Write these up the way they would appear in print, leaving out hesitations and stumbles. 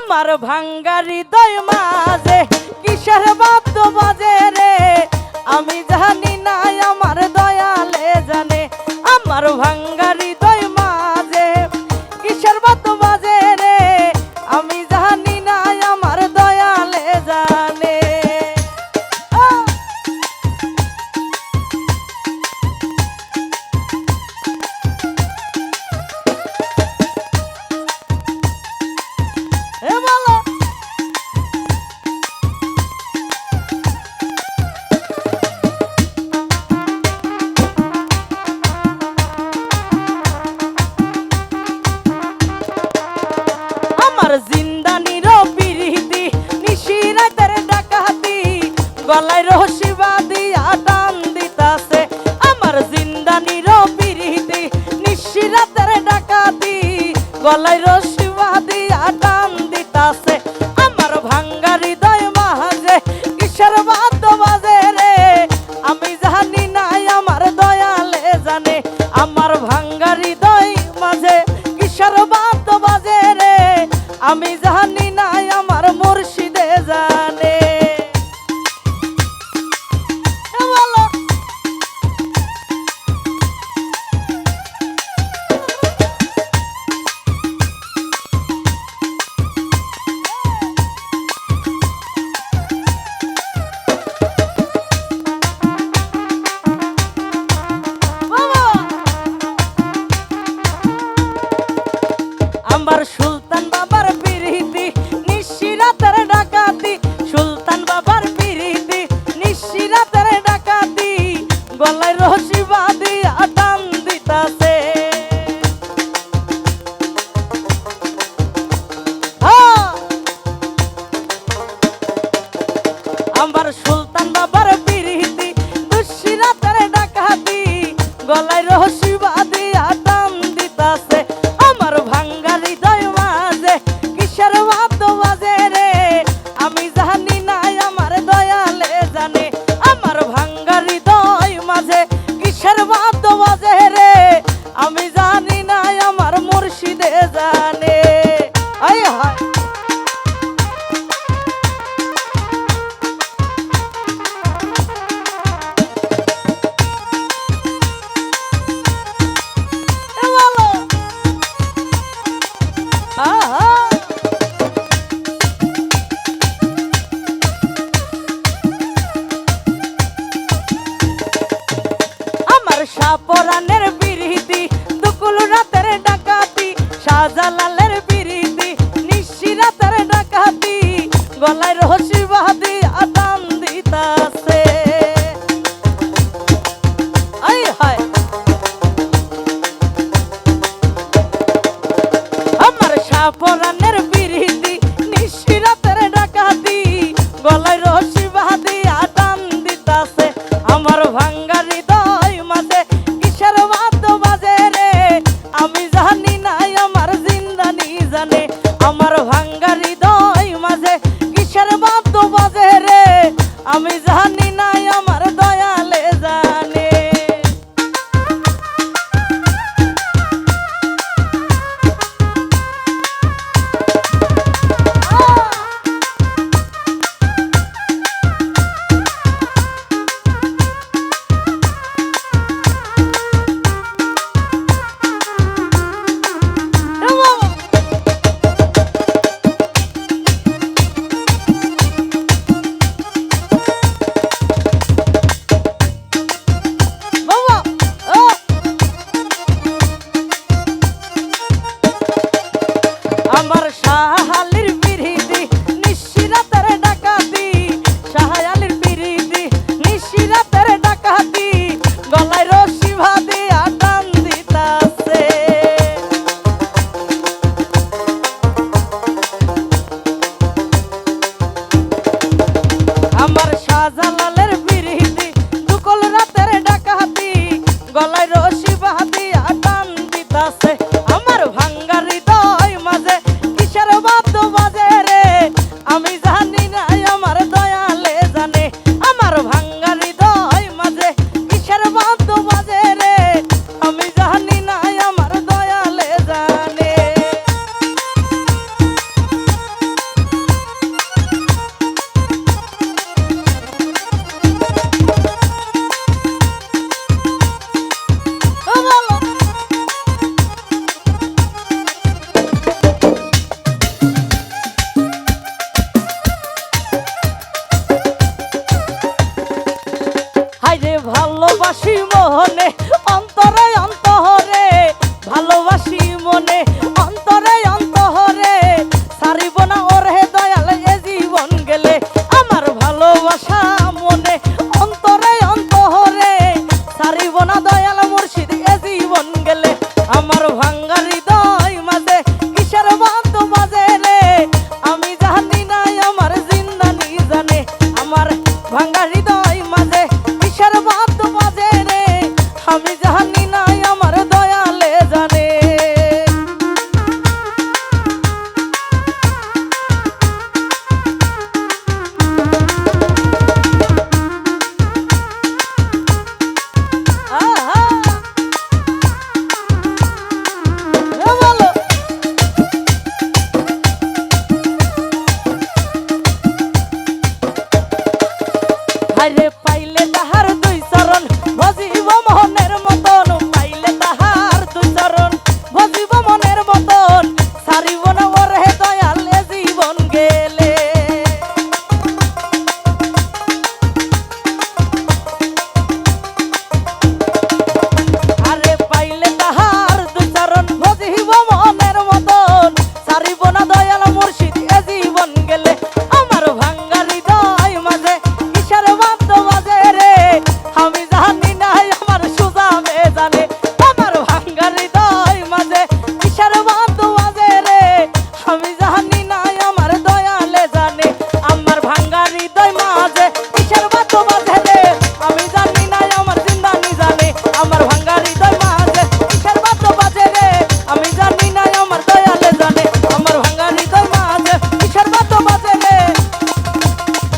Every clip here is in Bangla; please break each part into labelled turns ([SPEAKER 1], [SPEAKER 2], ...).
[SPEAKER 1] আমার ভাঙ্গা হৃদয় মাঝে কিসের বাদ্য বাজে রে আমি জানি না আমার দয়ালে জানে আমার ভাঙ্গা হৃদয় মাঝে কিসের বাদ্য বাজে রে আমি জানি না আমার দয়ালে জানে জিন্দানির বিরীতি নিশিরাতের ডাকাতি গলায় রশি বাঁধিয়া টান দিতাছে আমার জিন্দানির বিরীতি নিশিরাতের ডাকাতি গলায় রশি বাঁধিয়া টান দিতাছে আমার ভাঙ্গা হৃদয় মাঝে কিসের বাদ্য বাজে রে আমি জানি না আমার দয়ালে জানে আমার ভাঙ্গা হৃদয় মাঝে কিসের বাদ্য বাজে রে আমি জানি না আমার মুর্শিদে জানে আমার সুলতান বাবার বিরীতি নিশিরাতের ডাকাতি সুলতান বাবার বিরীতি নিশিরাতের ডাকাতি গলায় রশি বাঁধিয়া টান দিতাছে আমার সুলতান বাবার বিরীতি নিশিরাতের ডাকাতি গলায় রশি বাঁধিয়া টান দিতাছে আমার ভাঙ্গা হৃদয় মাঝে কিসের বাদ্য বাজে রে আমি জানি না আমার দয়ালে জানে আমার ভাঙ্গা হৃদয় মাঝে কিসের বাদ্য বাজে রে আমি জানি না আমার মুর্শিদে জানে আয় হায় আমার শাহপরানের বিরীতি দুকুল রাতের ডাকাতি শাহজালালের বিরীতি নিশিরাতের ডাকাতি গলায় রশি বাঁধিয়া টান দিতাছে আয় হায় আমার শাহপরানের বিরীতি নিশিরাতের ডাকাতি গলায় রশি বাঁধিয়া টান দিতাছে আমার ভাঙ্গা হৃদয় মাঝে কিসের বাদ্য বাজে রে আমি জানি না আমার জিন্দানি জানে আমার ভাঙ্গা হৃদয় মাঝে কিসের বাদ্য বাজে রে আমি জানি না আমার দয়ালে জানে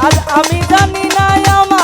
[SPEAKER 1] আজ আমি জানি না আমার